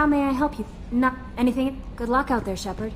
How may I help you? Not anything? Good luck out there, Shepard.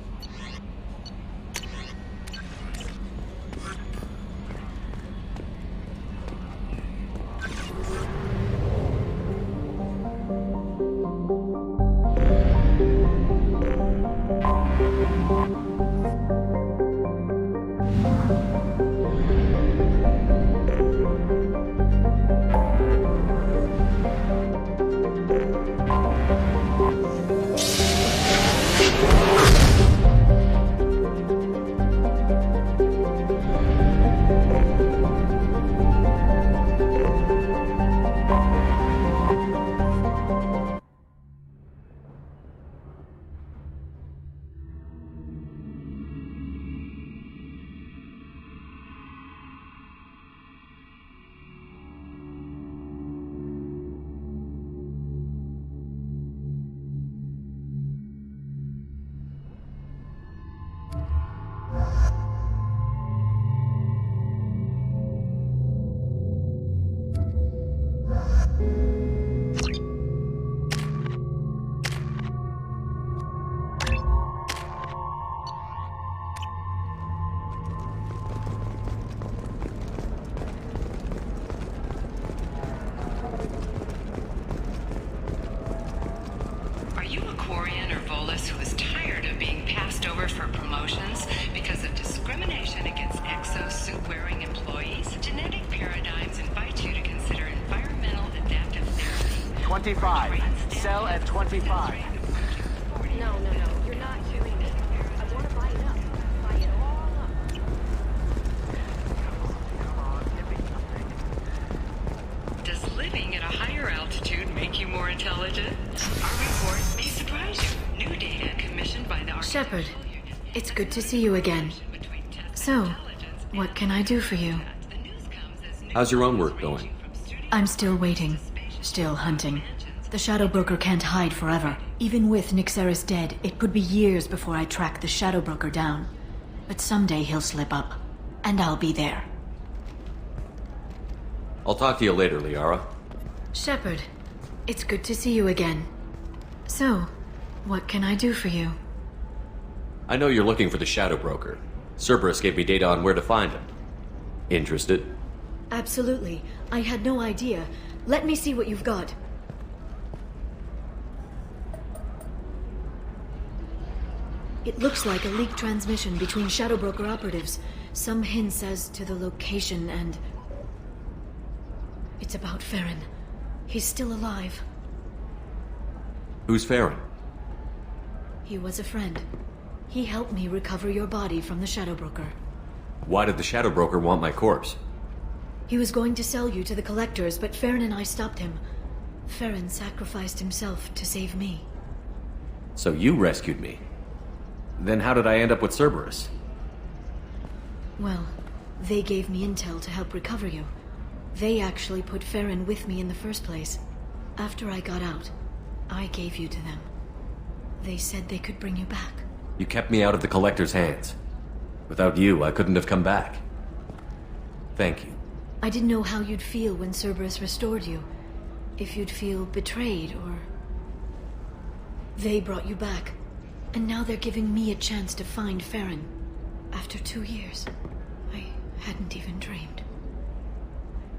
Discrimination against exosuit-wearing employees. Genetic paradigms invite you to consider environmental adaptive therapy. 25. Sell at 25. No, you're not doing it. I want to buy it up. Buy it all up. Does living at a higher altitude make you more intelligent? Our report may surprise you. New data commissioned by the Shepard, it's good to see you again. So, what can I do for you? How's your own work going? I'm still waiting. Still hunting. The Shadow Broker can't hide forever. Even with Nyxeris dead, it could be years before I track the Shadow Broker down. But someday he'll slip up. And I'll be there. I'll talk to you later, Liara. Shepard, it's good to see you again. So, what can I do for you? I know you're looking for the Shadow Broker. Cerberus gave me data on where to find him. Interested? Absolutely. I had no idea. Let me see what you've got. It looks like a leaked transmission between Shadow Broker operatives. Some hints as to the location and... It's about Farron. He's still alive. Who's Farron? He was a friend. He helped me recover your body from the Shadow Broker. Why did the Shadow Broker want my corpse? He was going to sell you to the Collectors, but Farron and I stopped him. Farron sacrificed himself to save me. So you rescued me. Then how did I end up with Cerberus? Well, they gave me intel to help recover you. They actually put Farron with me in the first place. After I got out, I gave you to them. They said they could bring you back. You kept me out of the Collector's hands. Without you, I couldn't have come back. Thank you. I didn't know how you'd feel when Cerberus restored you. If you'd feel betrayed, or... They brought you back. And now they're giving me a chance to find Farron. After 2 years. I hadn't even dreamed.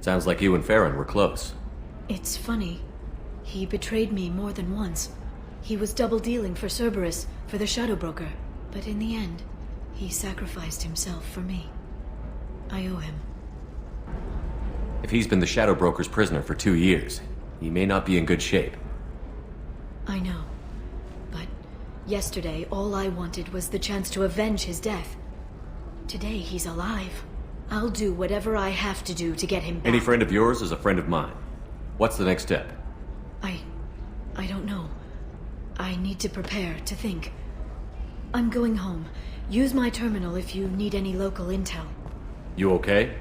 Sounds like you and Farron were close. It's funny. He betrayed me more than once. He was double-dealing for Cerberus, for the Shadow Broker. But in the end, he sacrificed himself for me. I owe him. If he's been the Shadow Broker's prisoner for 2 years, he may not be in good shape. I know. But yesterday, all I wanted was the chance to avenge his death. Today, he's alive. I'll do whatever I have to do to get him back. Any friend of yours is a friend of mine. What's the next step? I don't know. I need to prepare, to think. I'm going home. Use my terminal if you need any local intel. You okay?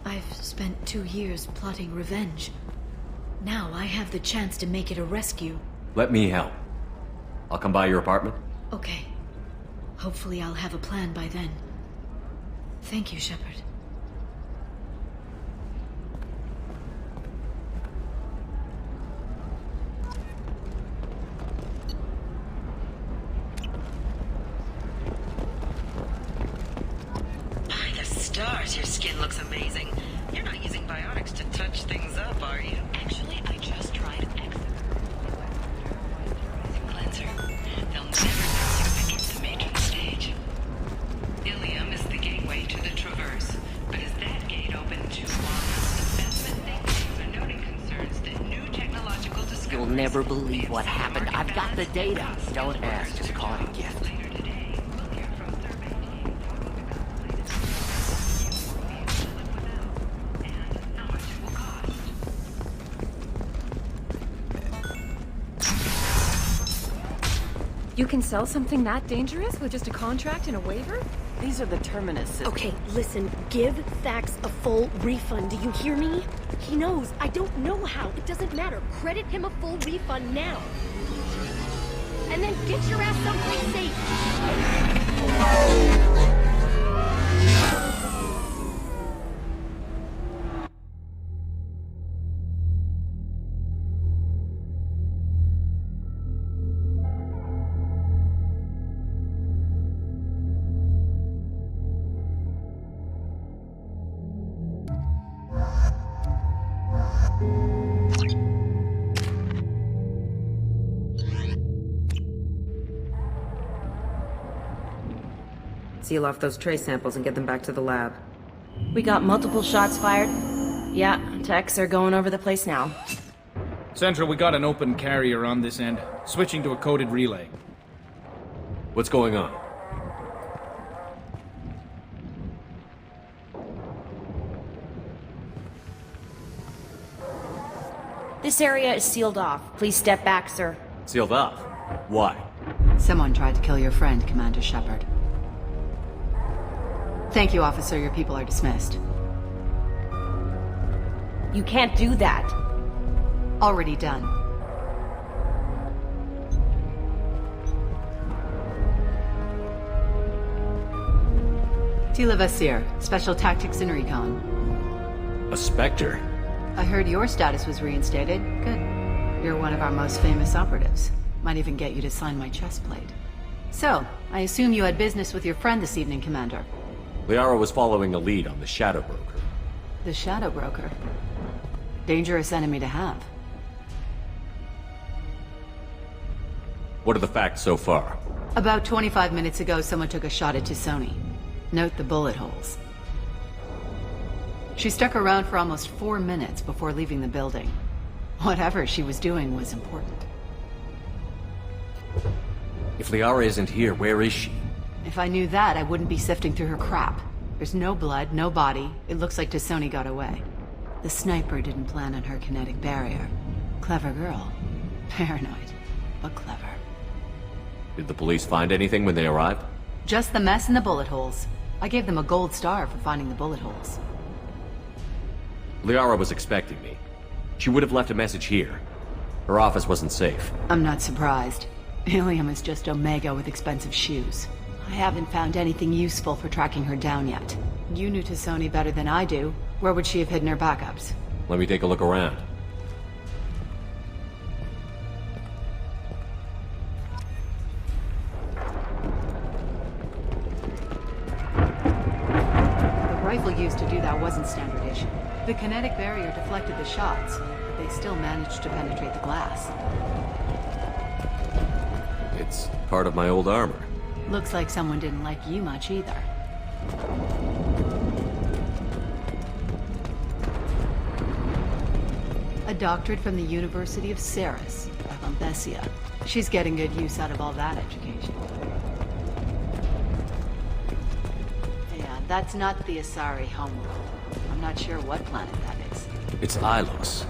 I've spent 2 years plotting revenge. Now I have the chance to make it a rescue. Let me help. I'll come by your apartment. Okay. Hopefully I'll have a plan by then. Thank you, Shepard. course your skin looks amazing. You're not using biotics to touch things up, are you? Actually, I just tried cleanser. They'll never let you enter the matron stage. Ilium is the gateway to the Traverse, but is that gate open too long? Assessment thinkings are noting concerns that new technological discoveries... You'll never believe what happened. I've got the data. Don't ask, just call it a gift. Later today, we'll hear from survey team talking about the latest you won't be able to live without, and how much it will cost. You can sell something that dangerous with just a contract and a waiver? These are the Terminus. Okay, listen, give Thax a full refund, do you hear me? He knows, I don't know how, it doesn't matter. Credit him a full refund now. And then get your ass someplace safe. Seal off those trace samples and get them back to the lab. We got multiple shots fired. Yeah, techs are going over the place now. Central, we got an open carrier on this end. Switching to a coded relay. What's going on? This area is sealed off. Please step back, sir. Sealed off? Why? Someone tried to kill your friend, Commander Shepard. Thank you, officer. Your people are dismissed. You can't do that. Already done. Tila Vasir, Special Tactics and Recon. A Spectre? I heard your status was reinstated. Good. You're one of our most famous operatives. Might even get you to sign my chest plate. So, I assume you had business with your friend this evening, Commander. Liara was following a lead on the Shadow Broker. The Shadow Broker. Dangerous enemy to have. What are the facts so far? About 25 minutes ago, someone took a shot at T'Soni. Note the bullet holes. She stuck around for almost 4 minutes before leaving the building. Whatever she was doing was important. If Liara isn't here, where is she? If I knew that, I wouldn't be sifting through her crap. There's no blood, no body. It looks like T'Soni got away. The sniper didn't plan on her kinetic barrier. Clever girl. Paranoid, but clever. Did the police find anything when they arrived? Just the mess and the bullet holes. I gave them a gold star for finding the bullet holes. Liara was expecting me. She would have left a message here. Her office wasn't safe. I'm not surprised. Ilium is just Omega with expensive shoes. I haven't found anything useful for tracking her down yet. You knew T'Soni better than I do. Where would she have hidden her backups? Let me take a look around. The rifle used to do that wasn't standard issue. The kinetic barrier deflected the shots, but they still managed to penetrate the glass. It's part of my old armor. Looks like someone didn't like you much either. A doctorate from the University of Ceres, Alumbesia. She's getting good use out of all that education. Yeah, that's not the Asari homeworld. I'm not sure what planet that is. It's Ilos.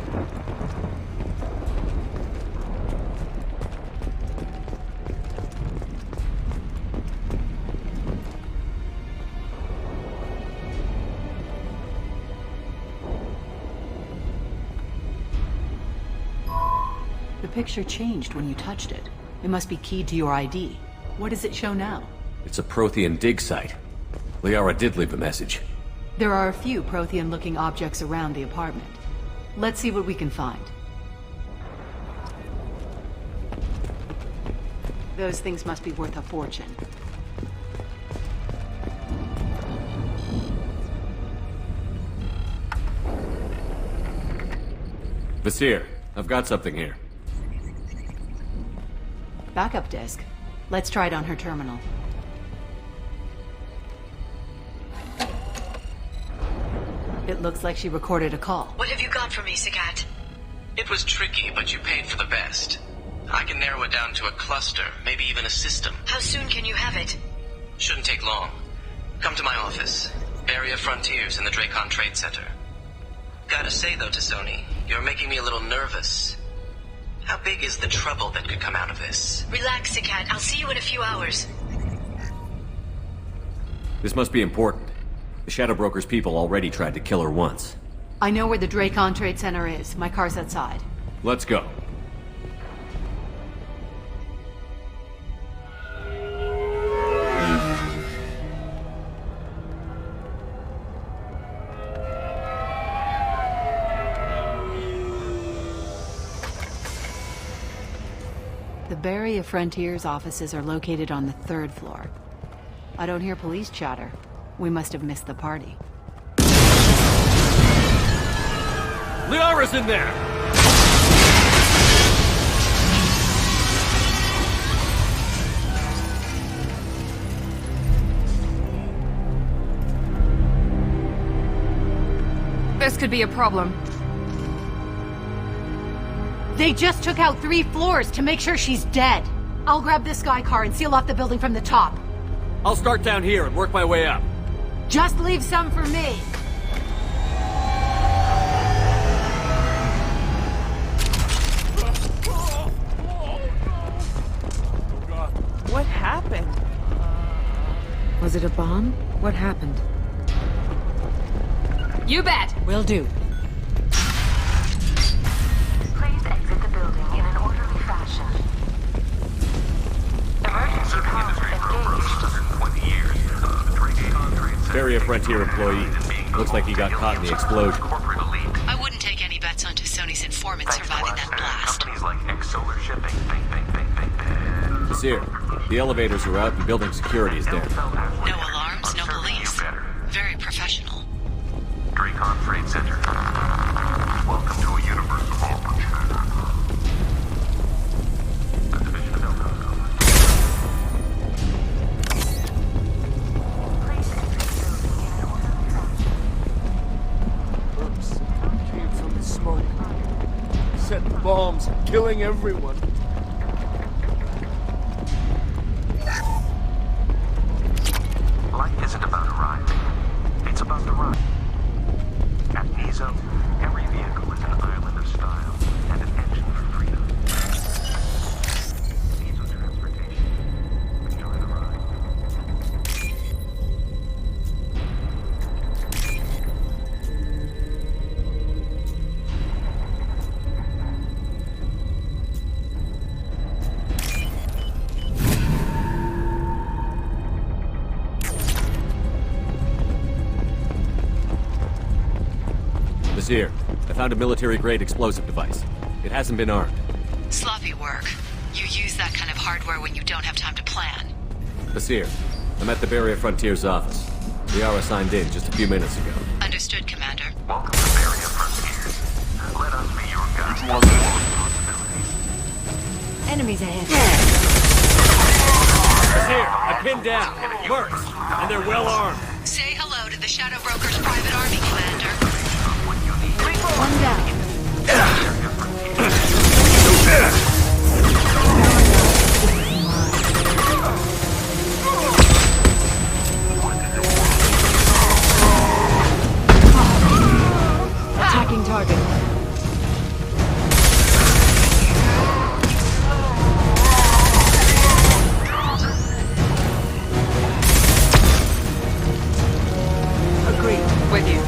The picture changed when you touched it. It must be keyed to your ID. What does it show now? It's a Prothean dig site. Liara did leave a message. There are a few Prothean-looking objects around the apartment. Let's see what we can find. Those things must be worth a fortune. Vasir, I've got something here. Backup disk. Let's try it on her terminal. It looks like she recorded a call. What have you got for me, Sagat? It was tricky, but you paid for the best. I can narrow it down to a cluster, maybe even a system. How soon can you have it? Shouldn't take long. Come to my office. Area Frontiers in the Dracon Trade Center. Gotta say though to Sony, you're making me a little nervous. How big is the trouble that could come out of this? Relax, Sagat. I'll see you in a few hours. This must be important. The Shadow Broker's people already tried to kill her once. I know where the Dracon Trade Center is. My car's outside. Let's go. The Barrier Frontiers offices are located on the 3rd floor. I don't hear police chatter. We must have missed the party. Liare's in there! This could be a problem. They just took out 3 floors to make sure she's dead. I'll grab this Sky car and seal off the building from the top. I'll start down here and work my way up. Just leave some for me. What happened? Was it a bomb? What happened? You bet! Will do. Please exit the building in an orderly fashion. Emergency comms engaged. Barrier Frontier employee. Looks like he got caught in the explosion. I wouldn't take any bets onto Sony's informant surviving that blast. Vasir, the elevators are out and building security is there. No alarms, no police. Very professional. Dracon Trade Center. Welcome to a universe of opportunity. A division of Oops. Came from the smoke. Setting bombs, killing everyone. Life isn't about arriving. It's about the ride. At Nizo, every vehicle is an island of style and an engine for freedom. Nizo transportation. Enjoy the ride. Vasir, I found a military-grade explosive device. It hasn't been armed. Sloppy work. You use that kind of hardware when you don't have time to plan. Vasir, I'm at the Barrier Frontiers office. Liare signed in just a few minutes ago. Understood, Commander. Welcome to Barrier Frontiers. Let us be your guide. Enemies ahead. Vasir, I'm pinned down. Mercs, and they're well armed. Say hello to the Shadow Broker's private army, Commander. One down. Attacking target. Agreed. With you.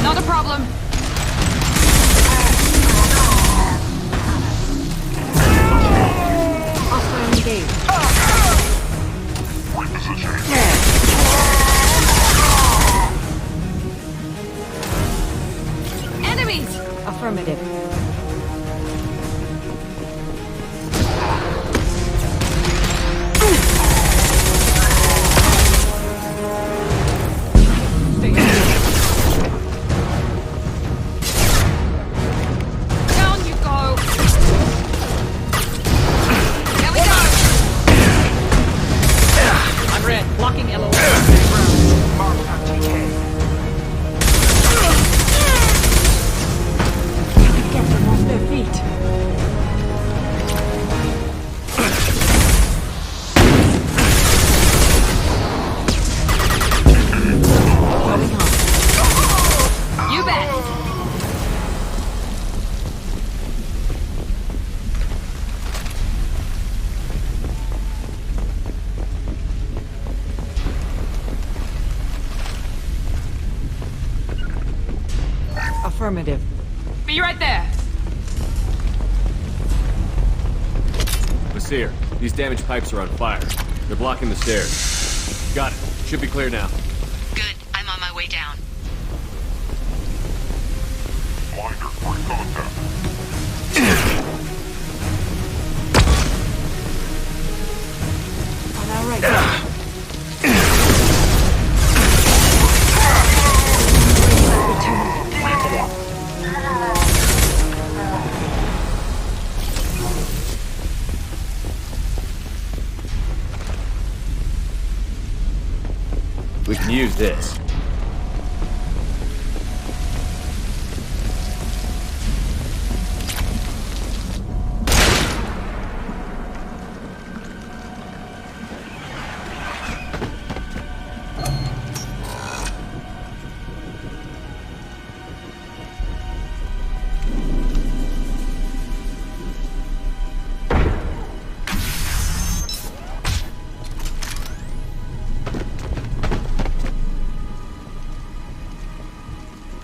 Not a problem. Hostile engaged. Enemies! Affirmative. Affirmative. Be right there. Vasir, these damaged pipes are on fire. They're blocking the stairs. Got it. Should be clear now. Good. I'm on my way down. Minder, for contact. On our right. We can use this.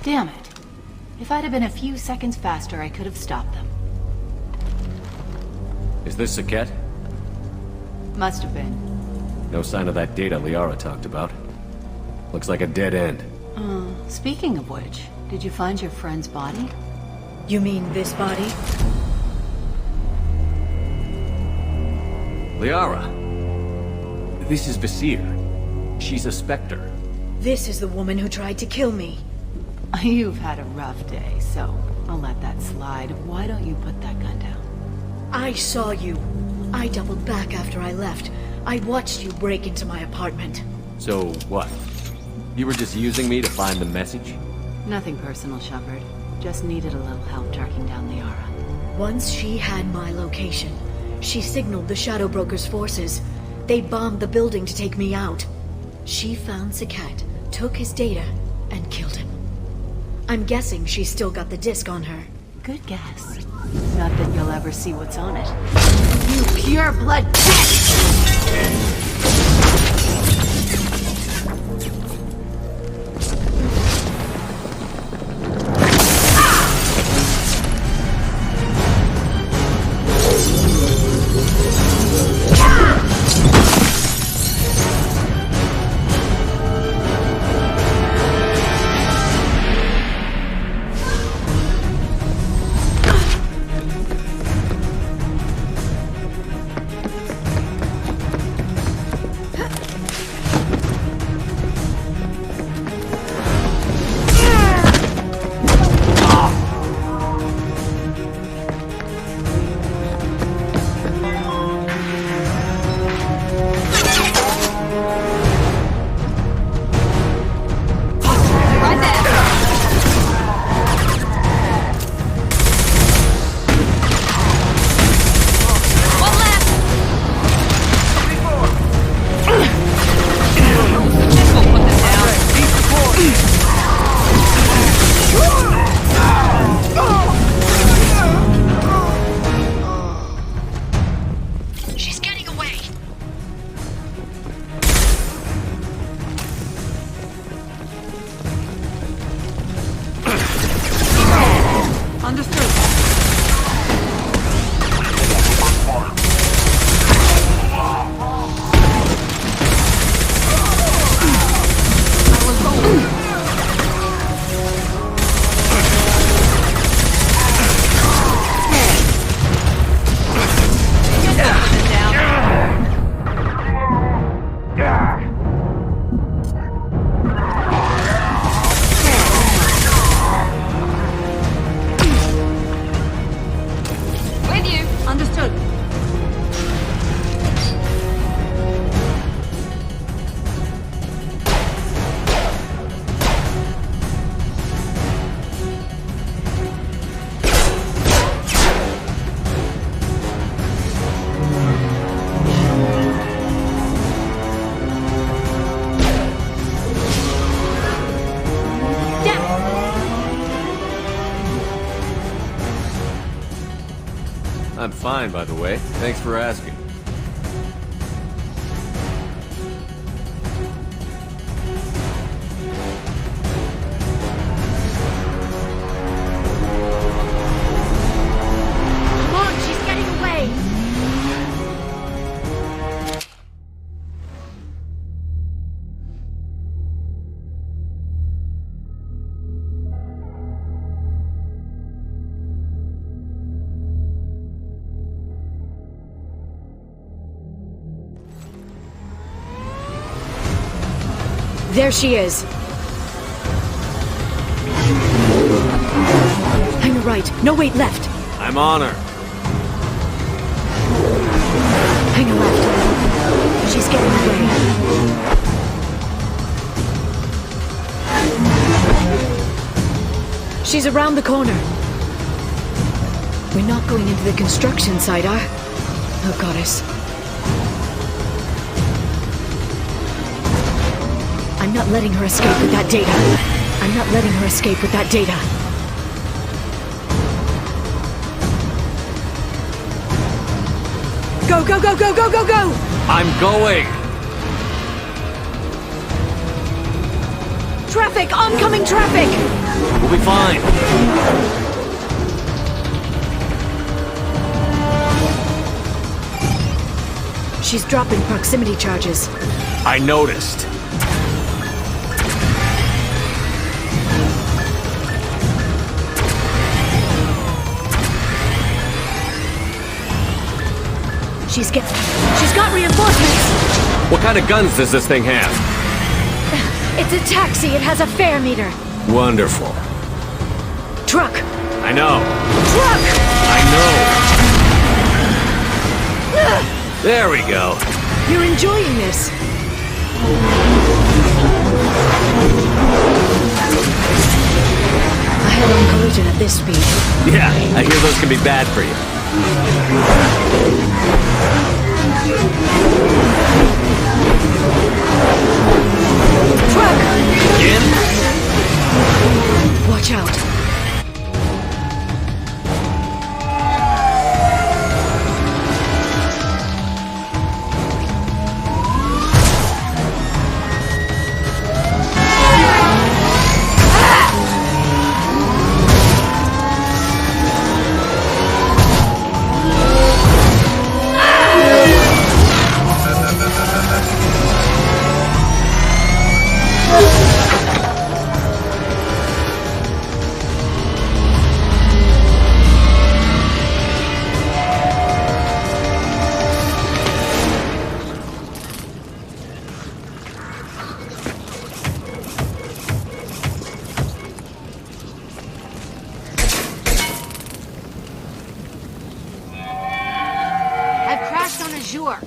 Damn it. If I'd have been a few seconds faster, I could have stopped them. Is this Saket? Must have been. No sign of that data Liara talked about. Looks like a dead end. Speaking of which, did you find your friend's body? You mean this body? Liara! This is Vasir. She's a Spectre. This is the woman who tried to kill me. You've had a rough day, so I'll let that slide. Why don't you put that gun down? I saw you. I doubled back after I left. I watched you break into my apartment. So, what? You were just using me to find the message? Nothing personal, Shepard. Just needed a little help tracking down Liara. Once she had my location, she signaled the Shadow Broker's forces. They bombed the building to take me out. She found Saket, took his data, and killed him. I'm guessing she's still got the disc on her. Good guess. Not that you'll ever see what's on it. You pure blood bitch! I'm fine, by the way. Thanks for asking. There she is. Hang a right. No, wait, left. I'm on her. Hang a left. She's getting away. She's around the corner. We're not going into the construction site, are? Oh, goddess. I'm not letting her escape with that data. I'm not letting her escape with that data. Go, go, go, go, go, go, go! I'm going! Traffic! Oncoming traffic! We'll be fine. She's dropping proximity charges. I noticed. She's got reinforcements! What kind of guns does this thing have? It's a taxi. It has a fare meter. Wonderful. Truck! I know. Truck! I know. There we go. You're enjoying this. A head-on collision at this speed. Yeah, I hear those can be bad for you. Truck! Again? Watch out.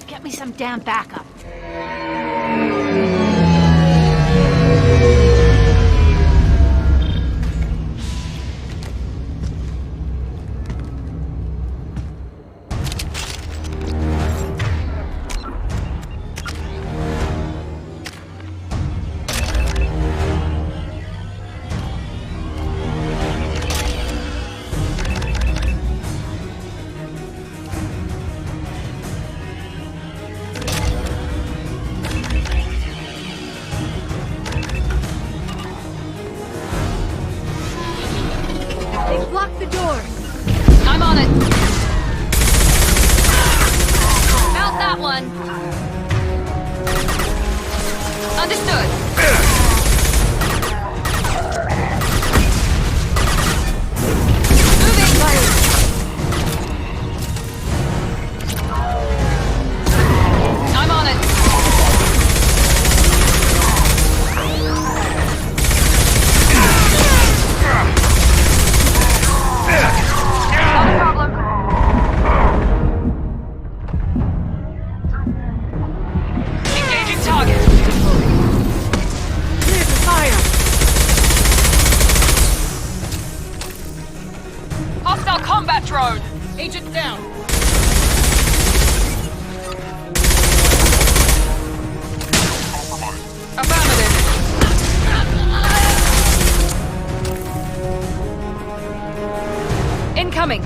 Get me some damn backup. Block the door! I'm on it! Mount that one! Understood! Moving! I'm on it! Drone! Agent down! Affirmative! Incoming!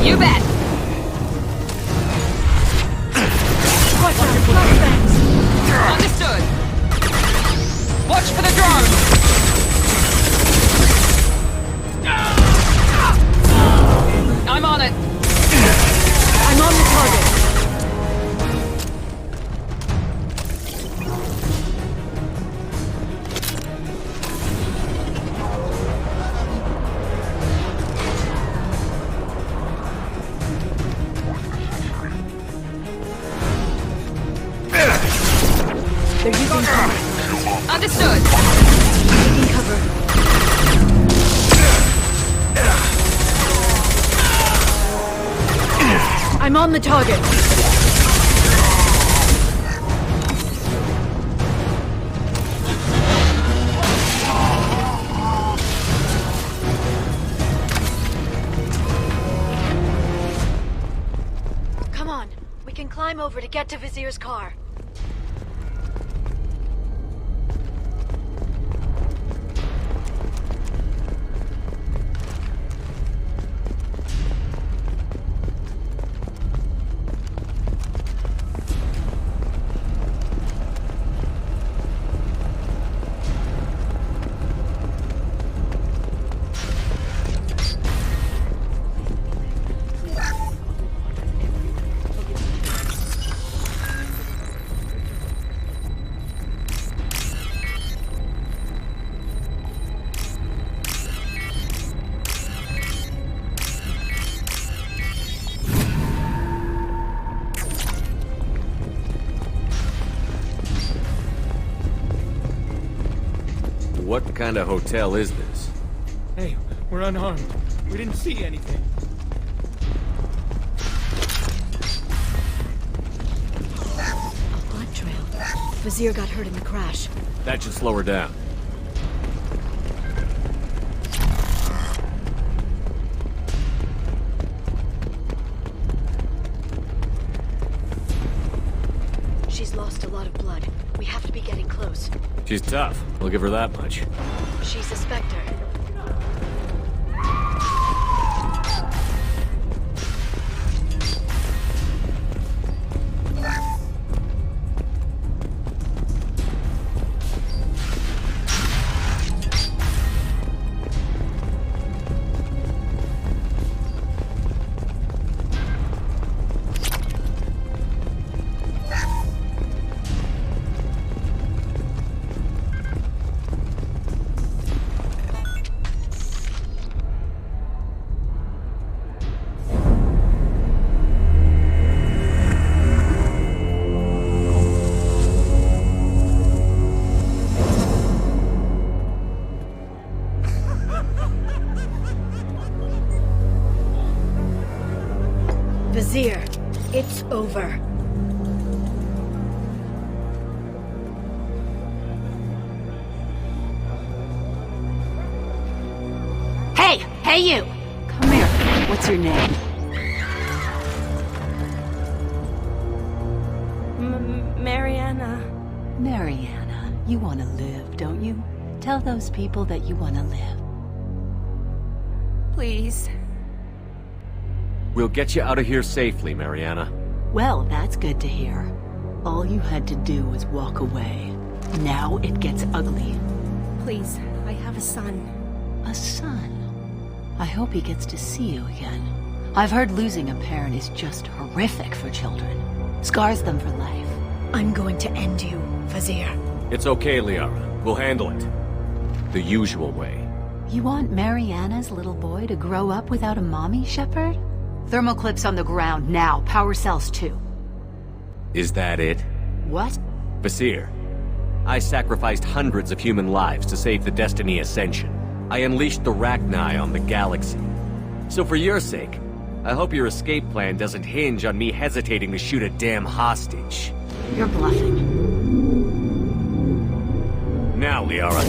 You bet! Understood! Watch for the drone! I'm on it! I'm on the target! on the target! Come on, we can climb over to get to Vizier's car. What kind of hotel is this? Hey, we're unarmed. We didn't see anything. A blood trail. Vizier got hurt in the crash. That should slow her down. She's lost a lot of blood. We have to be getting close. She's tough. We'll give her that much. She's a Spectre. Vizier, it's over. Hey! Hey you! Come here. What's your name? Mariana. Mariana. You want to live, don't you? Tell those people that you want to live. Please. We'll get you out of here safely, Mariana. Well, that's good to hear. All you had to do was walk away. Now it gets ugly. Please, I have a son. A son? I hope he gets to see you again. I've heard losing a parent is just horrific for children. Scars them for life. I'm going to end you, Vizier. It's okay, Liara. We'll handle it. The usual way. You want Mariana's little boy to grow up without a mommy, Shepard? Thermal clips on the ground now. Power cells too. Is that it? What? Vizier, I sacrificed hundreds of human lives to save the Destiny Ascension. I unleashed the Rachni on the galaxy. So for your sake, I hope your escape plan doesn't hinge on me hesitating to shoot a damn hostage. You're bluffing. Now, Liara.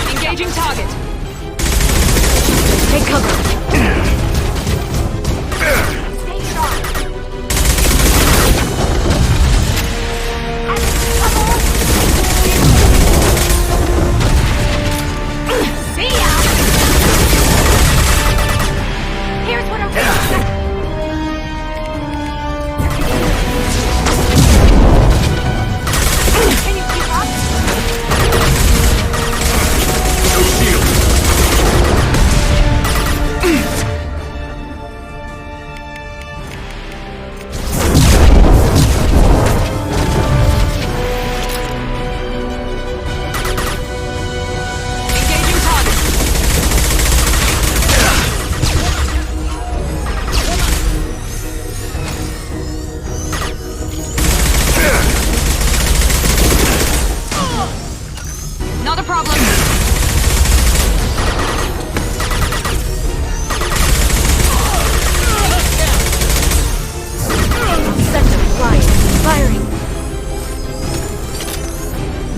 Engaging target. Take cover. Stay sharp.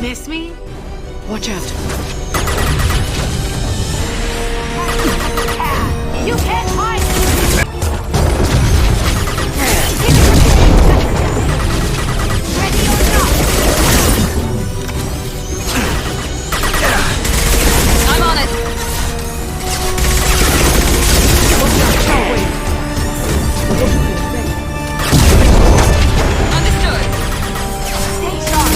Miss me? Watch out. You can't hide! Ready or not? I'm on it! Understood! Stay sharp!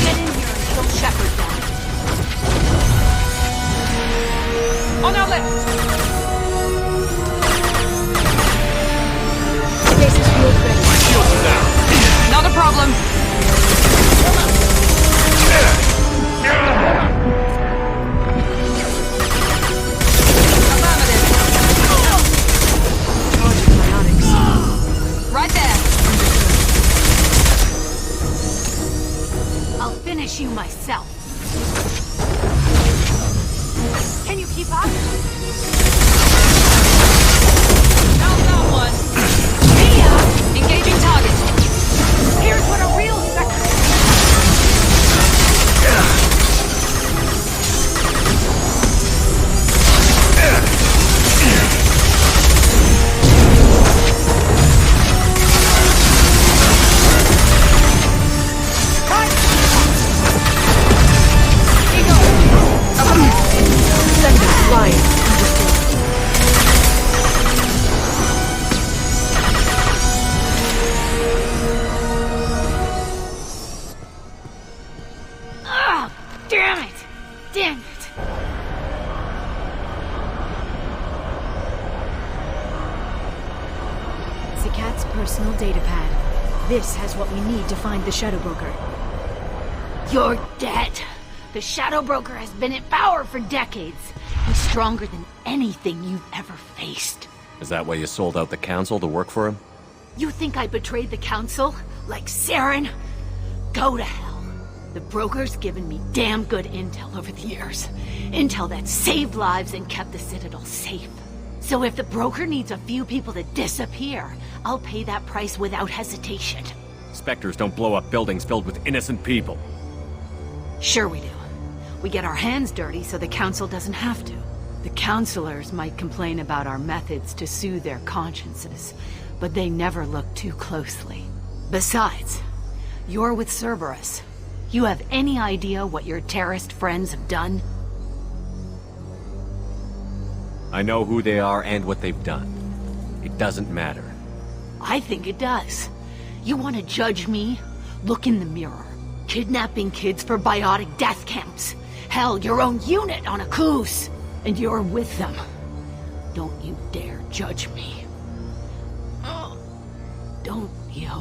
Get in here and kill Shepard down. On our left! Stasis field ready. My shields are down. Not a problem! Right there! I'll finish you myself. Can you keep up? Found that one! Mia! Engaging target! Here's what a real sector is. Ah, damn it! Damn it! It's the cat's personal data pad. This has what we need to find the Shadow Broker. You're dead. The Shadow Broker has been in power for decades. He's stronger than anything you've ever faced. Is that why you sold out the council to work for him? You think I betrayed the Council? Like Saren? Go to hell. The Broker's given me damn good intel over the years. Intel that saved lives and kept the Citadel safe. So if the Broker needs a few people to disappear, I'll pay that price without hesitation. Spectres don't blow up buildings filled with innocent people. Sure we do. We get our hands dirty so the Council doesn't have to. The counselors might complain about our methods to soothe their consciences, but they never look too closely. Besides, you're with Cerberus. You have any idea what your terrorist friends have done? I know who they are and what they've done. It doesn't matter. I think it does. You want to judge me? Look in the mirror. Kidnapping kids for biotic death camps. Hell, your own unit on a cruise. And you're with them. Don't you dare judge me. Don't you?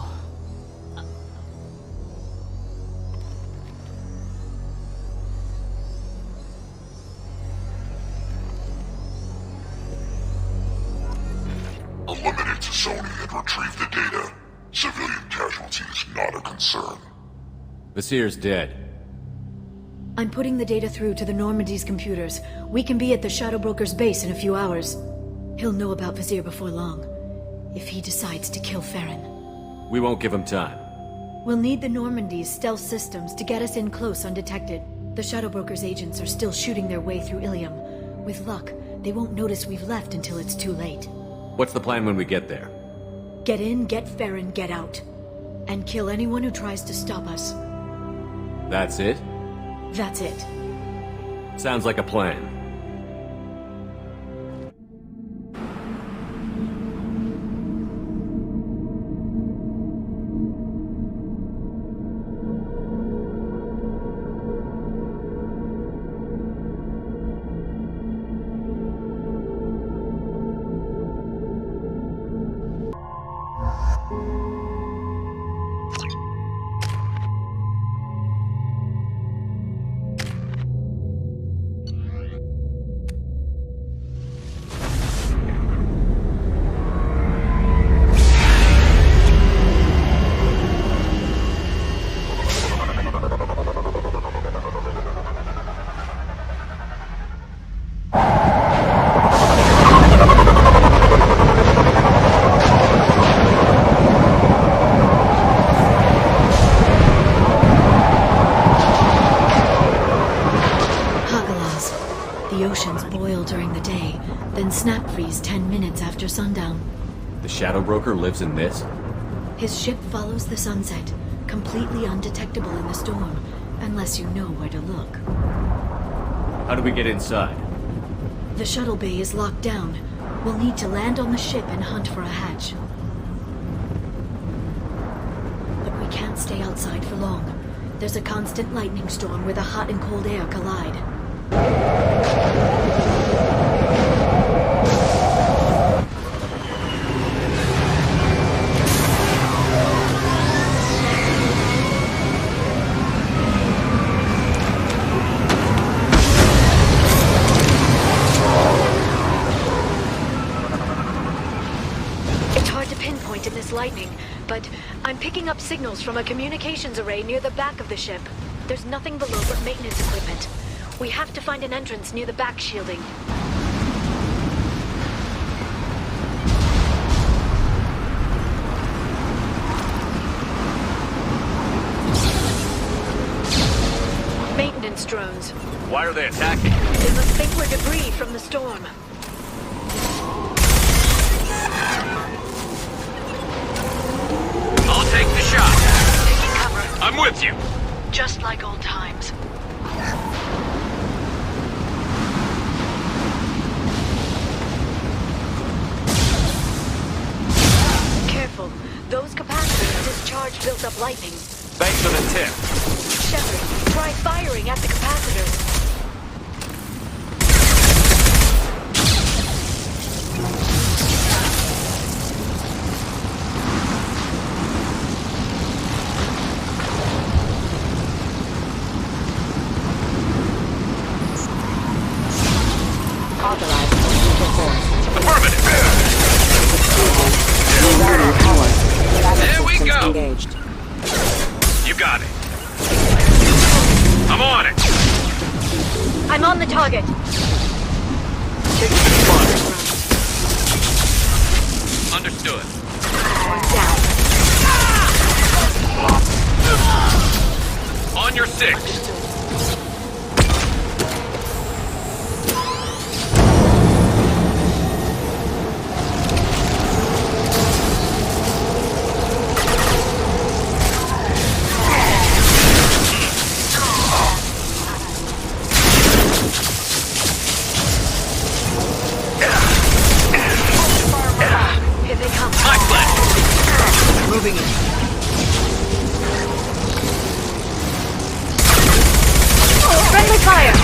Eliminate Sony and retrieve the data. Civilian casualties not a concern. Vasir's dead. I'm putting the data through to the Normandy's computers. We can be at the Shadow Broker's base in a few hours. He'll know about Vasir before long. If he decides to kill Farron. We won't give him time. We'll need the Normandy's stealth systems to get us in close undetected. The Shadow Broker's agents are still shooting their way through Ilium. With luck, they won't notice we've left until it's too late. What's the plan when we get there? Get in, get Farron, get out. And kill anyone who tries to stop us. That's it? That's it. Sounds like a plan. can snap freeze 10 minutes after sundown. The Shadow Broker lives in this? His ship follows the sunset, completely undetectable in the storm, unless you know where to look. How do we get inside? The shuttle bay is locked down. We'll need to land on the ship and hunt for a hatch. But we can't stay outside for long. There's a constant lightning storm where the hot and cold air collide. Lightning, but I'm picking up signals from a communications array near the back of the ship. There's nothing below but maintenance equipment. We have to find an entrance near the back shielding. Maintenance drones. Why are they attacking? They must think we're debris from the storm. I'll take the shot. Taking cover. I'm with you. Just like old times. Careful. Those capacitors discharge built-up lightning. Thanks for the tip. Shepard, try firing at the capacitors. There we go! Engaged. You got it. I'm on it! I'm on the target! Understood. Down. On your six. Moving in. Friendly fire!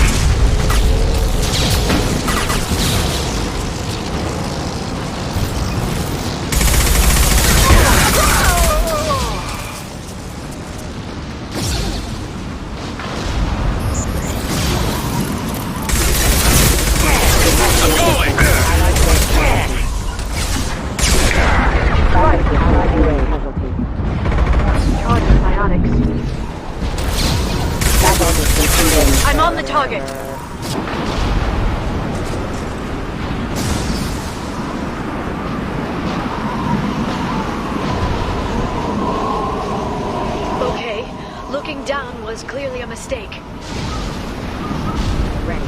I'm going! I'm on the target. Okay, looking down was clearly a mistake. Ready.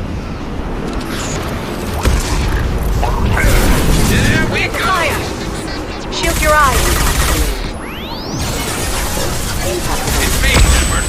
There we go! Fire! Shield your eyes. It's me, Shepard.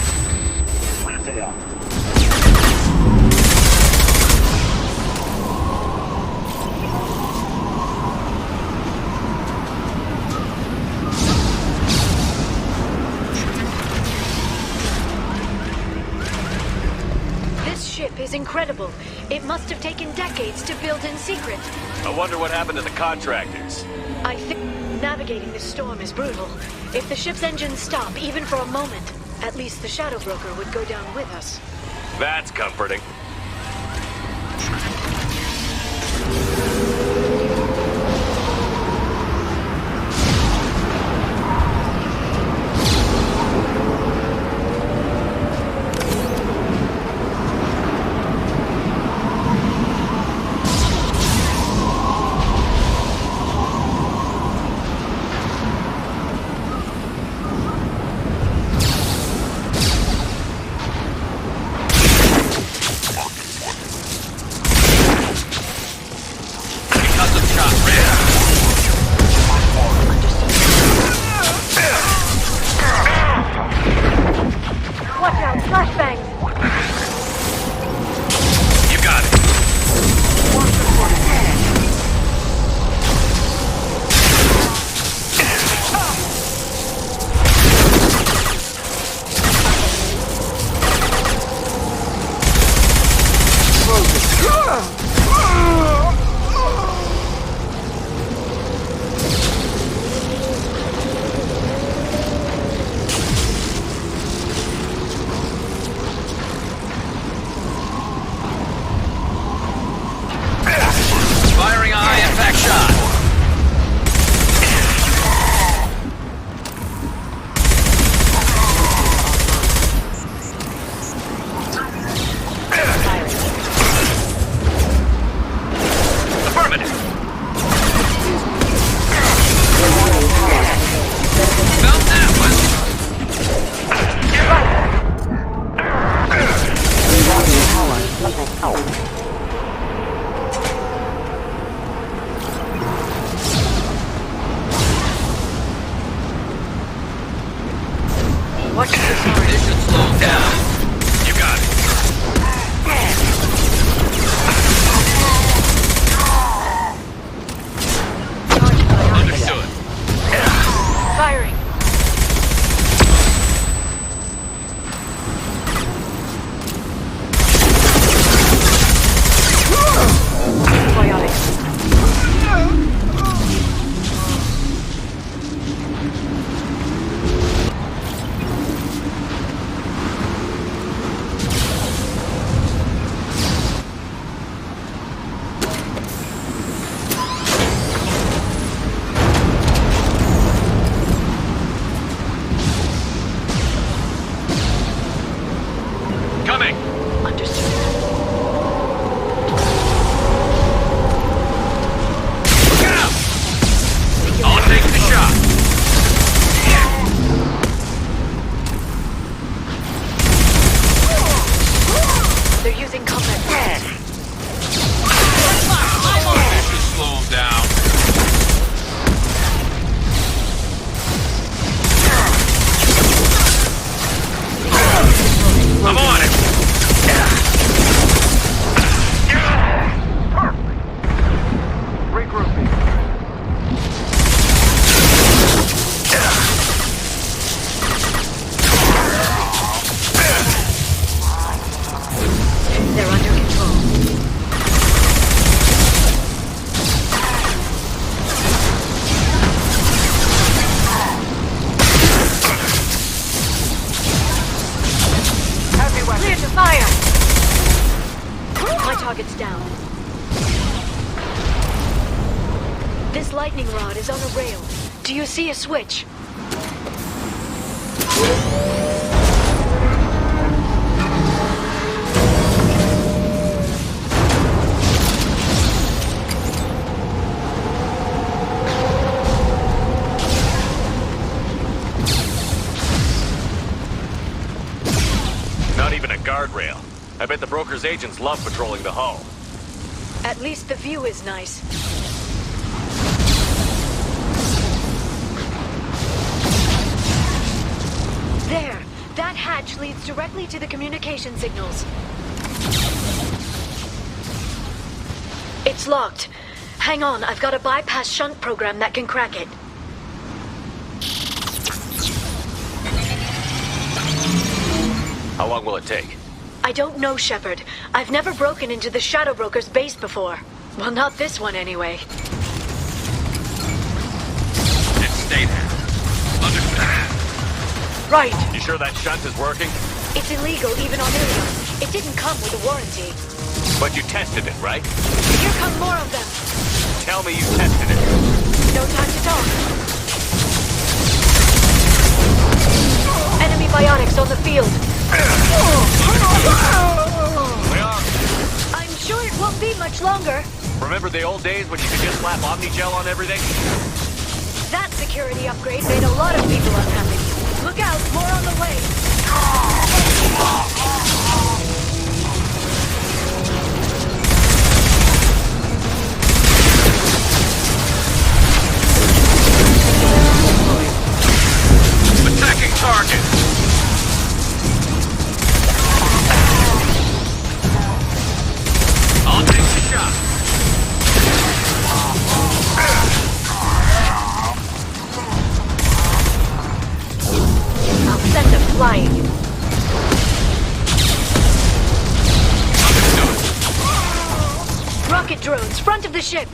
This ship is incredible. It must have taken decades to build in secret. I wonder what happened to the contractors. I think navigating this storm is brutal. If the ship's engines stop, even for a moment, at least the Shadow Broker would go down with us. That's comforting. This should slow him down. You got it. Understood. Firing. Coming. Understood. Get out. I'll take the shot. They're using combat tools. This should slow him down. I'm on it. Regrouping. They're under control. Heavy weapon. Clear to fire! My target's down. This lightning rod is on a rail. Do you see a switch? Not even a guardrail. I bet the broker's agents love patrolling the hull. At least the view is nice. There! That hatch leads directly to the communication signals. It's locked. Hang on, I've got a bypass shunt program that can crack it. How long will it take? I don't know, Shepard. I've never broken into the Shadow Broker's base before. Well, not this one anyway. Then stay there. Understood. Right. You sure that shunt is working? It's illegal even on Ilium. It didn't come with a warranty. But you tested it, right? Here come more of them. Tell me you tested it. No time to talk. Enemy biotics on the field. We are. I'm sure it won't be much longer. Remember the old days when you could just slap Omnigel on everything? That security upgrade made a lot of people unhappy. Look out, more on the way. Attacking target! I'll take the shot. I'll send them flying. Rocket drones, front of the ship.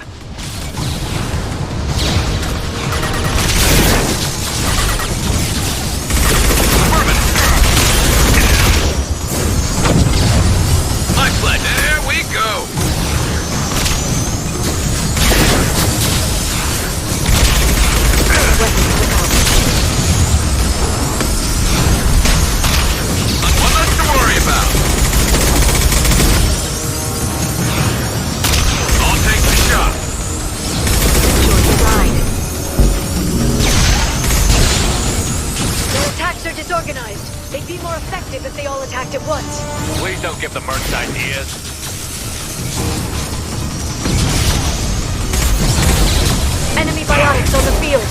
There we go! One less to worry about. I'll take the shot. Enjoy the ride. Their attacks are disorganized. They'd be more effective if they all attacked at once. Please don't give the mercs ideas. Enemy biotics on the field.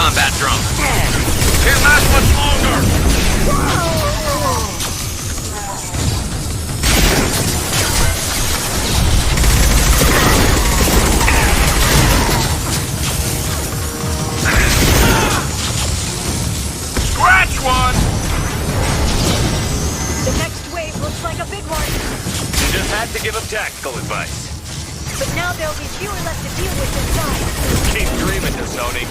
combat drone. Can't last much longer. Scratch one! The next wave looks like a big one. Just had to give him tactical advice. But now there'll be fewer left to deal with inside. Keep dreaming, Sony.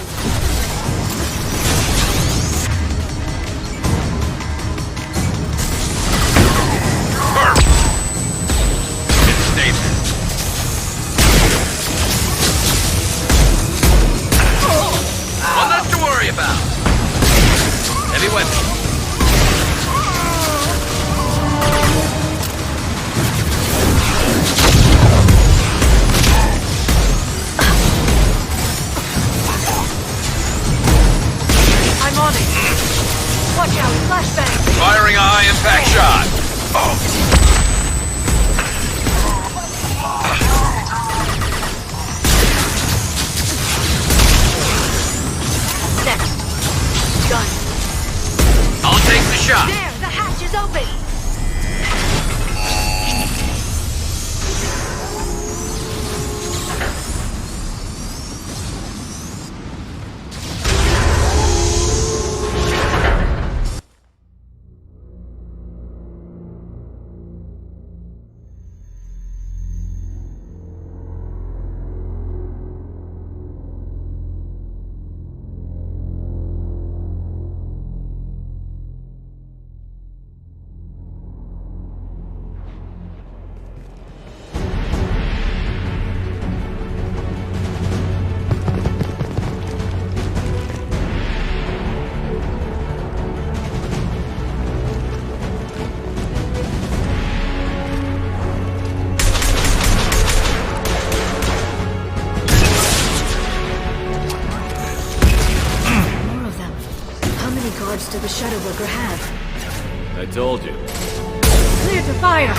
It's stable. One less to worry about. Heavy weapon. I'm on it. Watch out, flashbang. Firing a high impact shot. Next. Gun. I'll take the shot. There, the hatch is open. Did the Shadow Worker have? I told you. Clear to fire.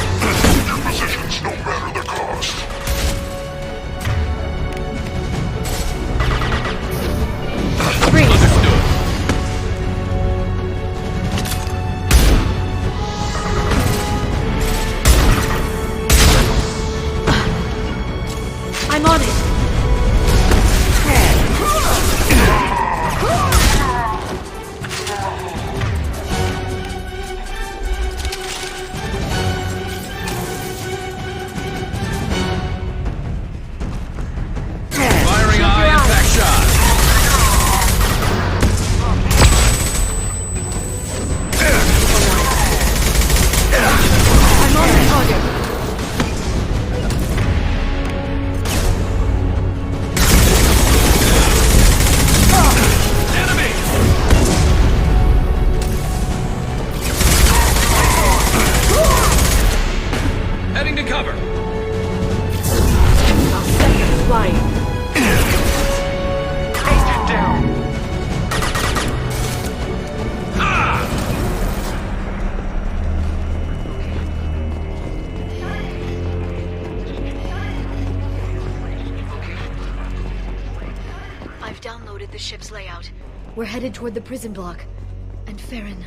Your positions no matter the cost. Understood. I'm on it. The ship's layout. We're headed toward the prison block. And Farron.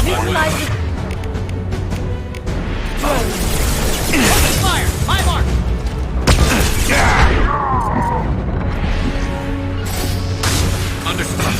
Neutralizing. Fire! High mark! Understood.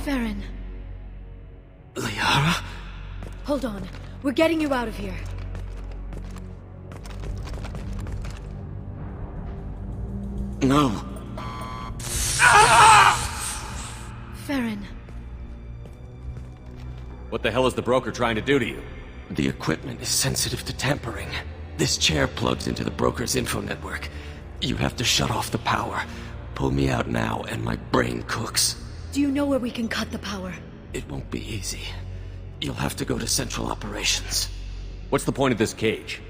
Farron. Liara? Hold on. We're getting you out of here. No. Farron. What the hell is the broker trying to do to you? The equipment is sensitive to tampering. This chair plugs into the broker's info network. You have to shut off the power. Pull me out now and my brain cooks. Do you know where we can cut the power? It won't be easy. You'll have to go to Central Operations. What's the point of this cage?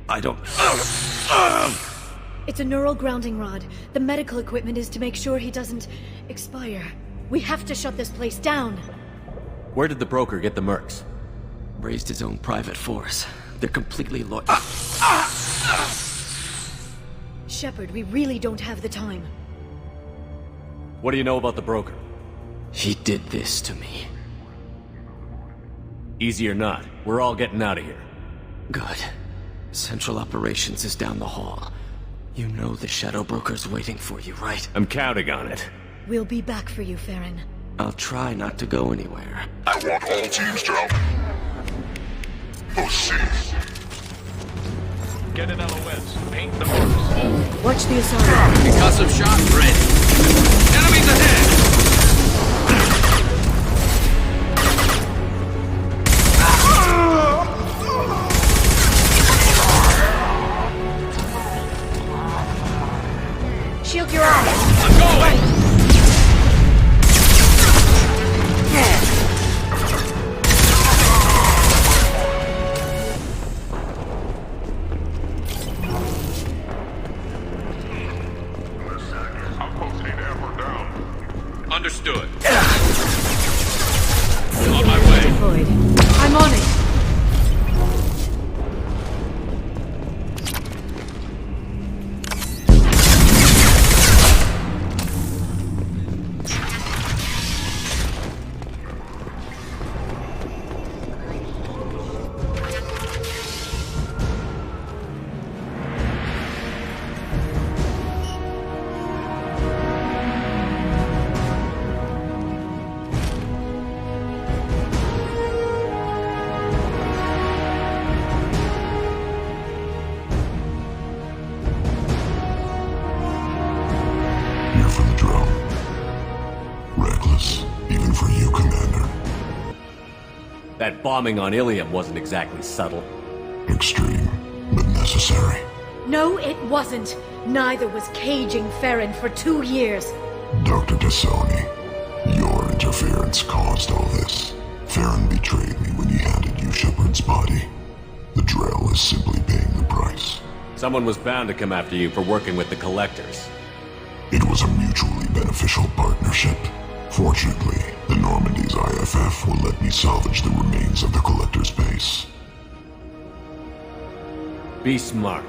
I don't... It's a neural grounding rod. The medical equipment is to make sure he doesn't expire. We have to shut this place down. Where did the broker get the mercs? Raised his own private force. They're completely Shepard, we really don't have the time. What do you know about the broker? He did this to me. Easy or not, we're all getting out of here. Good. Central Operations is down the hall. You know the Shadow Broker's waiting for you, right? I'm counting on it. We'll be back for you, Farron. I'll try not to go anywhere. I want all teams down. Proceed. Get an LOS. Paint the marks. Watch the assault. Concussive shot ready. Enemies ahead! Shield your eyes. I'm going! Understood. On my way. Deployed. I'm on it. That bombing on Ilium wasn't exactly subtle. Extreme, but necessary. No, it wasn't. Neither was caging Farron for 2 years. Dr. Tassoni, your interference caused all this. Farron betrayed me when he handed you Shepard's body. The Drell is simply paying the price. Someone was bound to come after you for working with the Collectors. It was a mutually beneficial partnership. Fortunately, the Normandy's IFF will let me salvage the remains of the Collector's base. Be smart.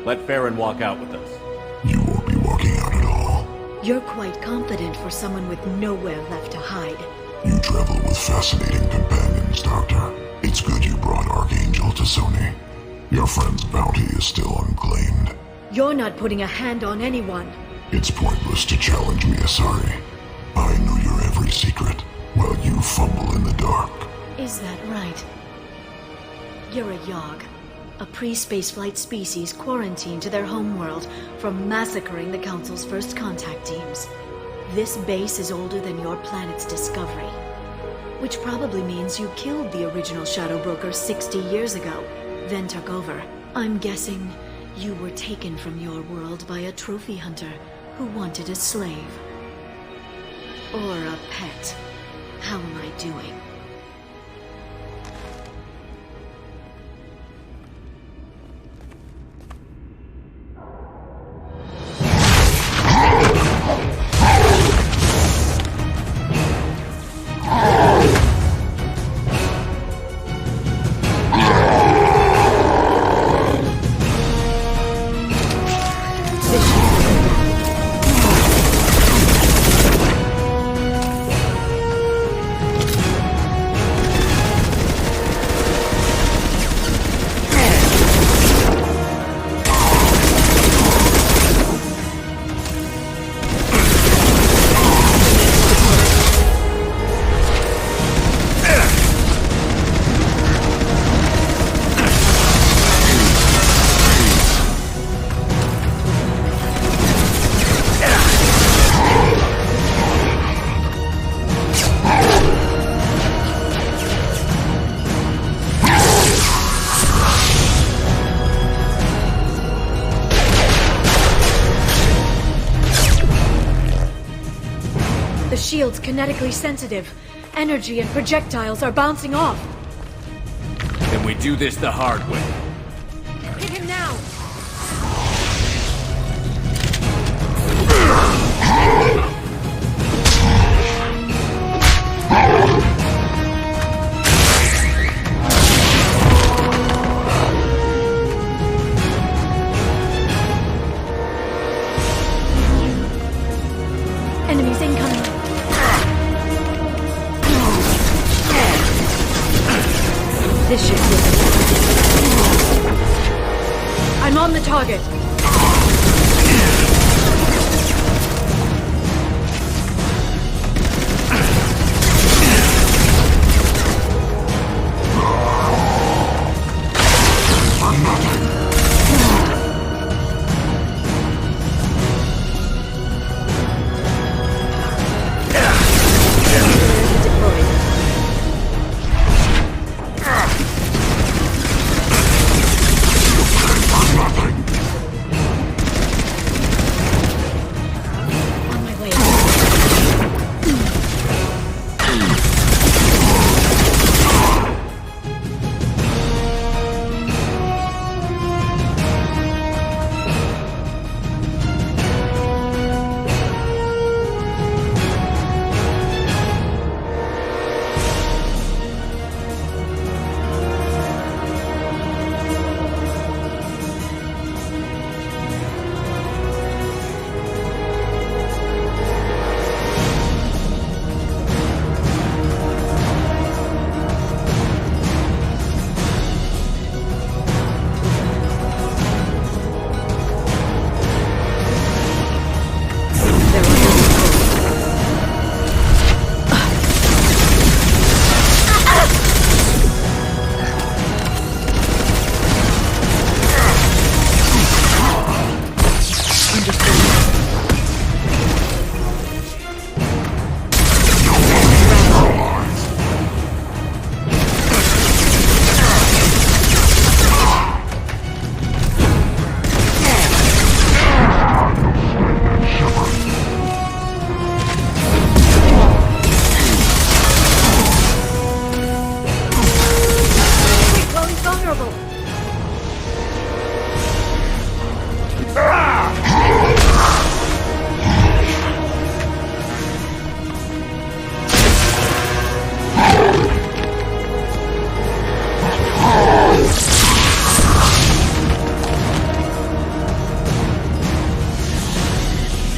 Let Farron walk out with us. You won't be walking out at all. You're quite confident for someone with nowhere left to hide. You travel with fascinating companions, Doctor. It's good you brought Archangel Tassoni. Your friend's bounty is still unclaimed. You're not putting a hand on anyone. It's pointless to challenge me, Asari. I know your every secret, while you fumble in the dark. Is that right? You're a Yogg, a pre-spaceflight species quarantined to their homeworld from massacring the Council's first contact teams. This base is older than your planet's discovery, which probably means you killed the original Shadow Broker 60 years ago, then took over. I'm guessing you were taken from your world by a trophy hunter who wanted a slave. Or a pet. How am I doing? shield's kinetically sensitive. Energy and projectiles are bouncing off. Then we do this the hard way. Hit him now! Enemies incoming. This should be it. I'm on the target.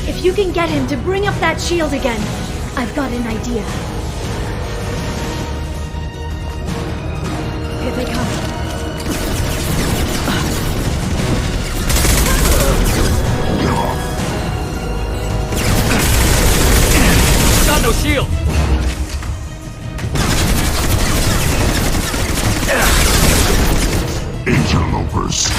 If you can get him to bring up that shield again, I've got an idea. Here they come. Got no shield! Interlopers.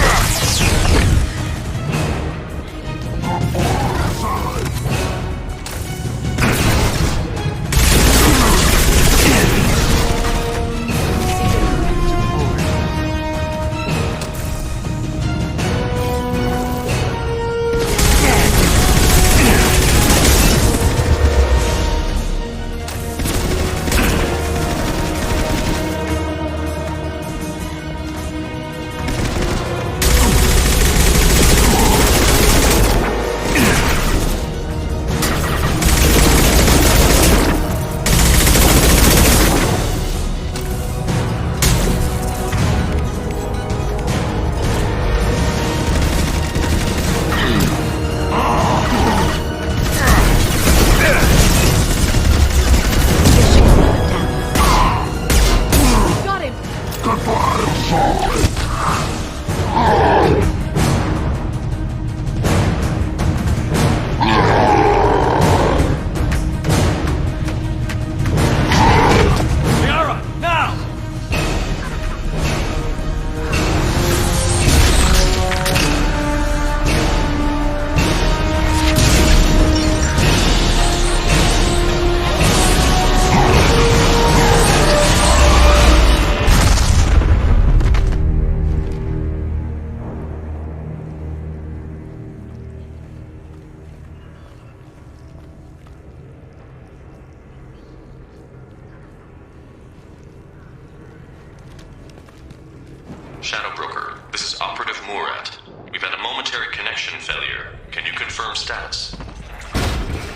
Shadow Broker, this is Operative Murat. We've had a momentary connection failure. Can you confirm status?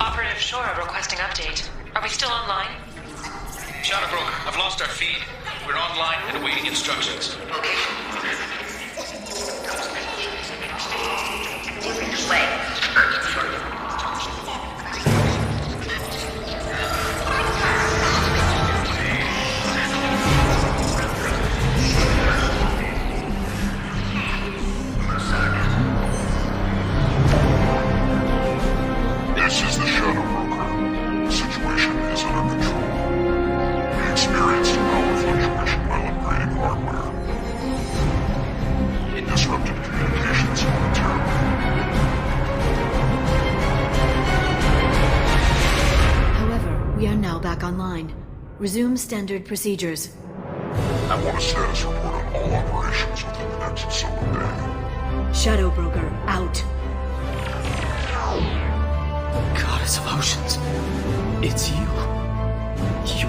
Operative Shora requesting update. Are we still online? Shadow Broker, I've lost our feed. We're online and awaiting instructions. This is the Shadow Broker. The situation is under control. We experienced a power fluctuation while upgrading hardware. It disrupted communications momentarily. However, we are now back online. Resume standard procedures. I want a status report on all operations within the next solar day. Shadow Broker, out. Goddess of Oceans. It's you. You...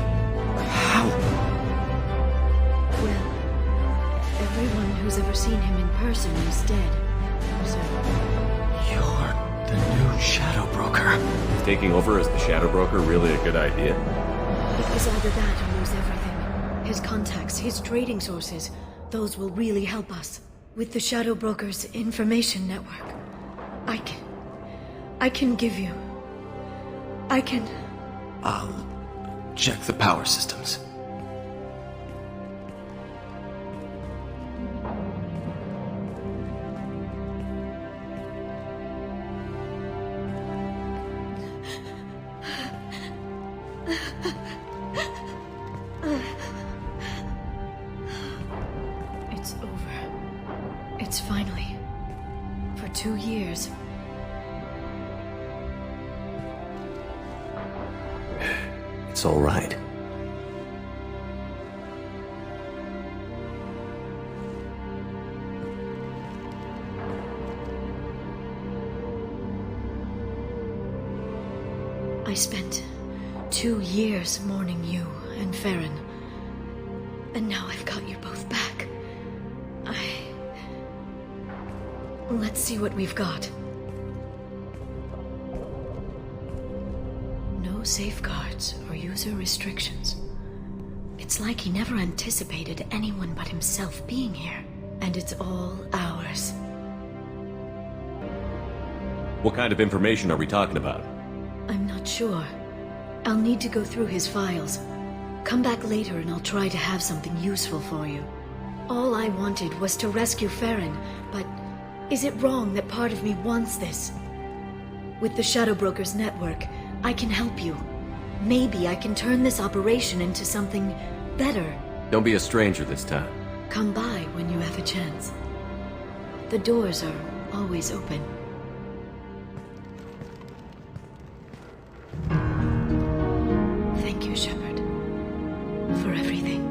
How? Well, everyone who's ever seen him in person is dead. So... You're the new Shadow Broker. Is taking over as the Shadow Broker really a good idea? It was either that or lose everything. His contacts, his trading sources, those will really help us. With the Shadow Broker's information network, I can give you... I'll check the power systems. It's over. It's finally... For 2 years... It's all right. I spent 2 years mourning you and Farron. And now I've got you both back. Let's see what we've got. No safeguards or user restrictions. It's like he never anticipated anyone but himself being here. And it's all ours. What kind of information are we talking about? I'm not sure. I'll need to go through his files. Come back later and I'll try to have something useful for you. All I wanted was to rescue Farron, but is it wrong that part of me wants this? With the Shadow Broker's network, I can help you. Maybe I can turn this operation into something better. Don't be a stranger this time. Come by when you have a chance. The doors are always open. Thank you, Shepard, for everything.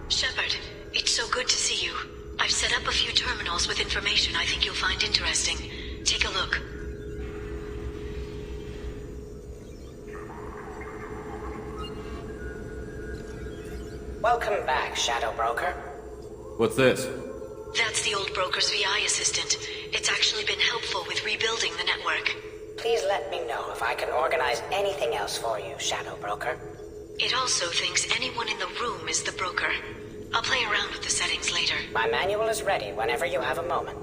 Shepard, it's so good to see you. I've set up a few terminals with information I think you'll find interesting. Take a look. Welcome back, Shadow Broker. What's this? That's the old broker's VI assistant. It's actually been helpful with rebuilding the network. Please let me know if I can organize anything else for you, Shadow Broker. It also thinks anyone in the room is the broker. I'll play around with the settings later. My manual is ready whenever you have a moment.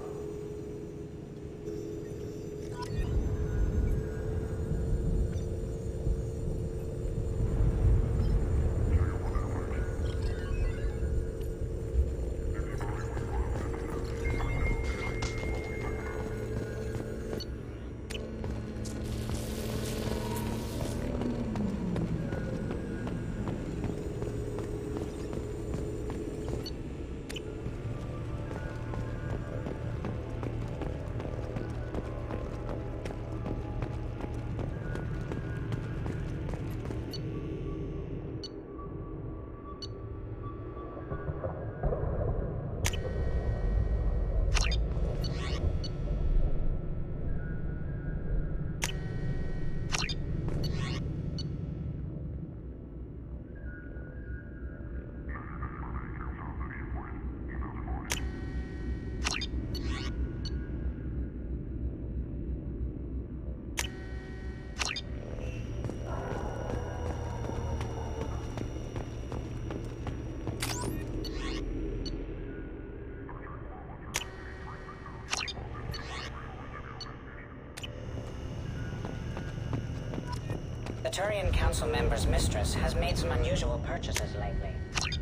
The Turian Council member's mistress has made some unusual purchases lately.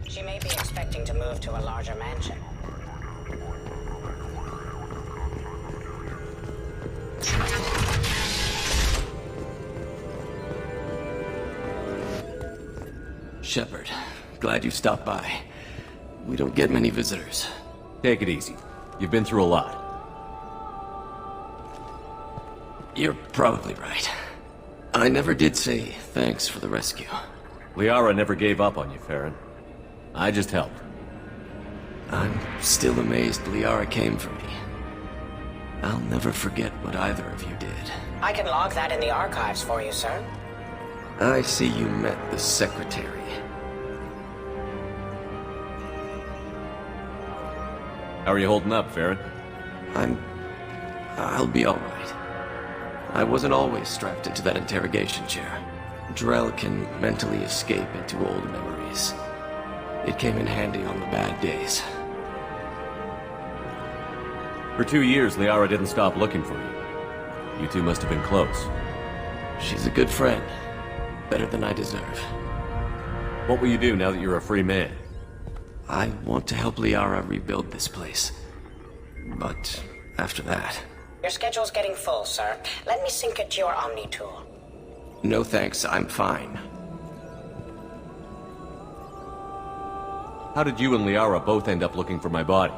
She may be expecting to move to a larger mansion. Shepard, glad you stopped by. We don't get many visitors. Take it easy. You've been through a lot. You're probably right. I never did say thanks for the rescue. Liara never gave up on you, Farron. I just helped. I'm still amazed Liara came for me. I'll never forget what either of you did. I can log that in the archives for you, sir. I see you met the Secretary. How are you holding up, Farron? I'll be alright. I wasn't always strapped into that interrogation chair. Drell can mentally escape into old memories. It came in handy on the bad days. For 2 years, Liara didn't stop looking for you. You two must have been close. She's a good friend. Better than I deserve. What will you do now that you're a free man? I want to help Liara rebuild this place. But after that... Your schedule's getting full, sir. Let me sync it to your Omni tool. No thanks, I'm fine. How did you and Liara both end up looking for my body?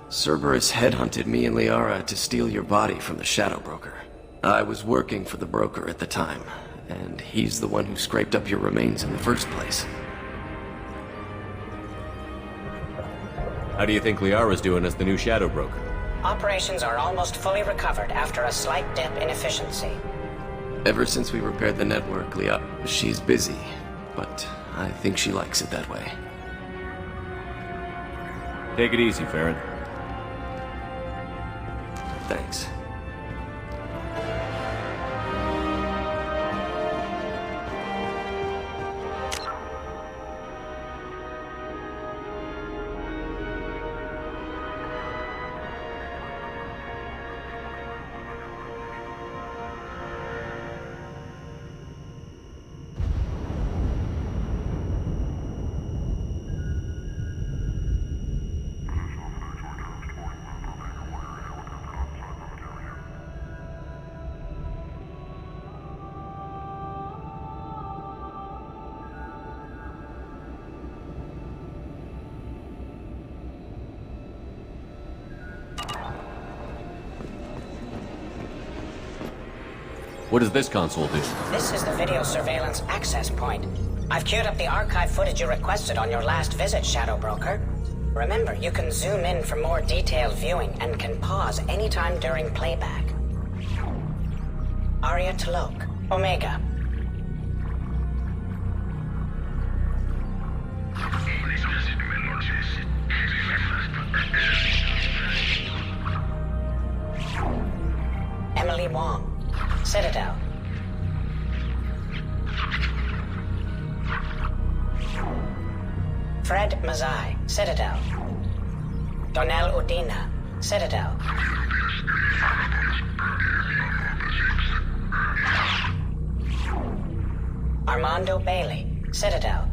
Cerberus headhunted me and Liara to steal your body from the Shadow Broker. I was working for the broker at the time, and he's the one who scraped up your remains in the first place. How do you think Liara's doing as the new Shadow Broker? Operations are almost fully recovered after a slight dip in efficiency. Ever since we repaired the network, she's busy, but I think she likes it that way. Take it easy, Farron. Thanks. What does this console do? This is the video surveillance access point. I've queued up the archive footage you requested on your last visit, Shadow Broker. Remember, you can zoom in for more detailed viewing and can pause anytime during playback. Aria Talok, Omega. Emily Wong, Citadel. Fred Mazai, Citadel. Donnell Udina, Citadel. Armando Bailey, Citadel.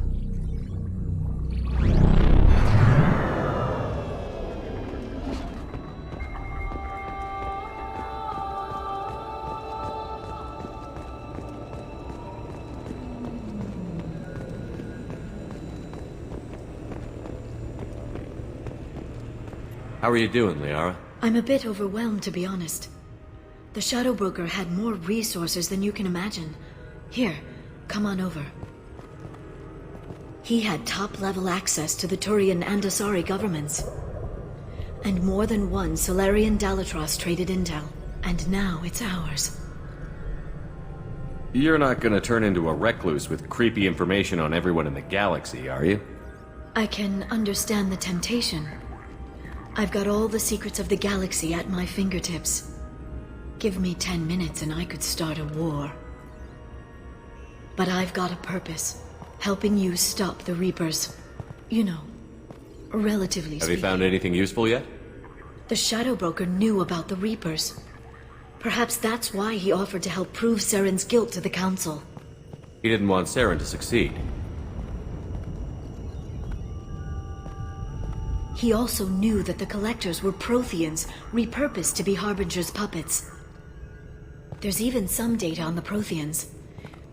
How are you doing, Liara? I'm a bit overwhelmed, to be honest. The Shadow Broker had more resources than you can imagine. Here, come on over. He had top-level access to the Turian and Asari governments. And more than one Solarian Dalatros traded intel. And now it's ours. You're not gonna turn into a recluse with creepy information on everyone in the galaxy, are you? I can understand the temptation. I've got all the secrets of the galaxy at my fingertips. Give me 10 minutes and I could start a war. But I've got a purpose. Helping you stop the Reapers. You know, relatively speaking. Have you found anything useful yet? The Shadow Broker knew about the Reapers. Perhaps that's why he offered to help prove Saren's guilt to the Council. He didn't want Saren to succeed. He also knew that the Collectors were Protheans, repurposed to be Harbinger's puppets. There's even some data on the Protheans.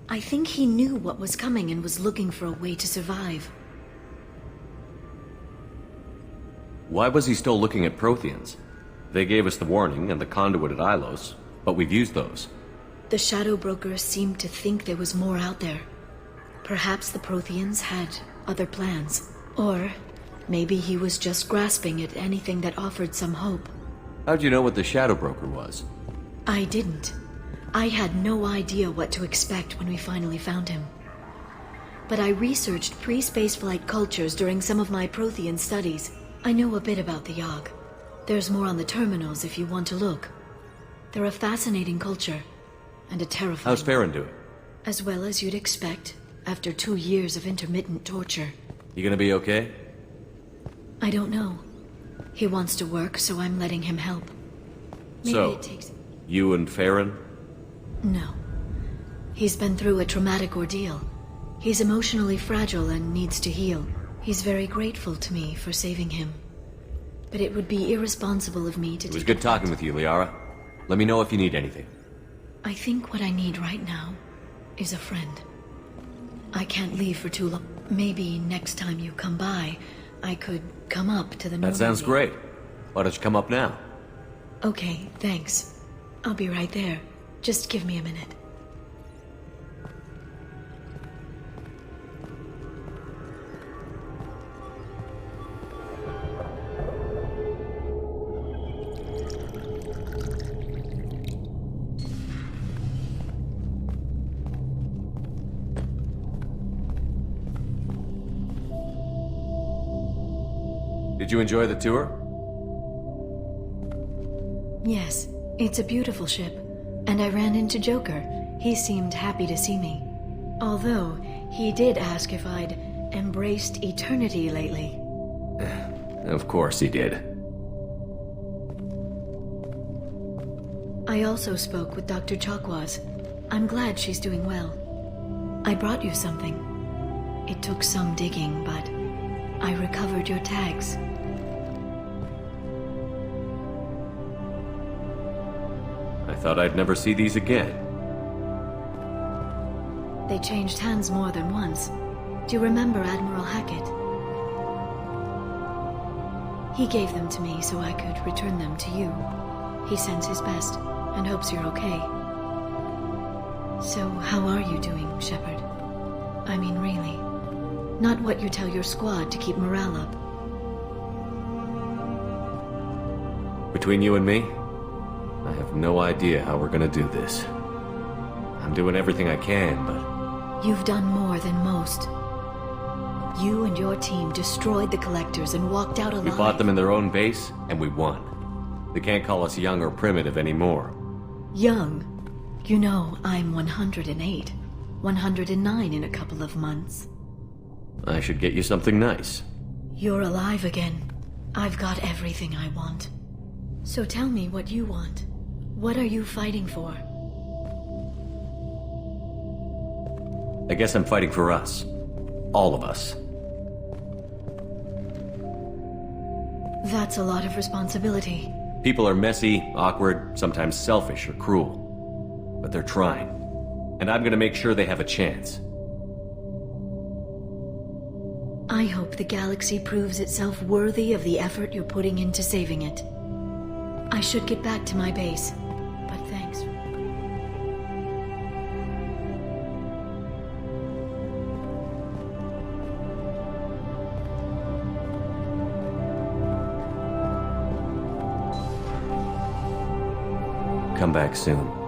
I think he knew what was coming and was looking for a way to survive. Why was he still looking at Protheans? They gave us the warning and the conduit at Ilos, but we've used those. The Shadow Broker seemed to think there was more out there. Perhaps the Protheans had other plans. Or maybe he was just grasping at anything that offered some hope. How'd you know what the Shadow Broker was? I didn't. I had no idea what to expect when we finally found him. But I researched pre-spaceflight cultures during some of my Prothean studies. I know a bit about the Yogg. There's more on the terminals if you want to look. They're a fascinating culture, and a terrifying... How's Farron doing? As well as you'd expect, after 2 years of intermittent torture. You gonna be okay? I don't know. He wants to work, so I'm letting him help. Maybe so, it takes... you and Farron? No. He's been through a traumatic ordeal. He's emotionally fragile and needs to heal. He's very grateful to me for saving him. But it would be irresponsible of me to... It was good talking with you, Liara. Let me know if you need anything. I think what I need right now is a friend. I can't leave for too long. Maybe next time you come by, I could come up to the... That sounds great. Why don't you come up now? Okay, thanks. I'll be right there. Just give me a minute. Did you enjoy the tour? Yes, it's a beautiful ship. And I ran into Joker. He seemed happy to see me. Although, he did ask if I'd embraced eternity lately. Of course he did. I also spoke with Dr. Chakwas. I'm glad she's doing well. I brought you something. It took some digging, but I recovered your tags. I thought I'd never see these again. They changed hands more than once. Do you remember Admiral Hackett? He gave them to me so I could return them to you. He sends his best and hopes you're okay. So, how are you doing, Shepard? I mean, really. Not what you tell your squad to keep morale up. Between you and me, I have no idea how we're gonna do this. I'm doing everything I can, but... You've done more than most. You and your team destroyed the Collectors and walked out alive. We fought them in their own base, and we won. They can't call us young or primitive anymore. Young? You know, I'm 108. 109 in a couple of months. I should get you something nice. You're alive again. I've got everything I want. So tell me what you want. What are you fighting for? I guess I'm fighting for us. All of us. That's a lot of responsibility. People are messy, awkward, sometimes selfish or cruel. But they're trying. And I'm gonna make sure they have a chance. I hope the galaxy proves itself worthy of the effort you're putting into saving it. I should get back to my base, but thanks. Come back soon.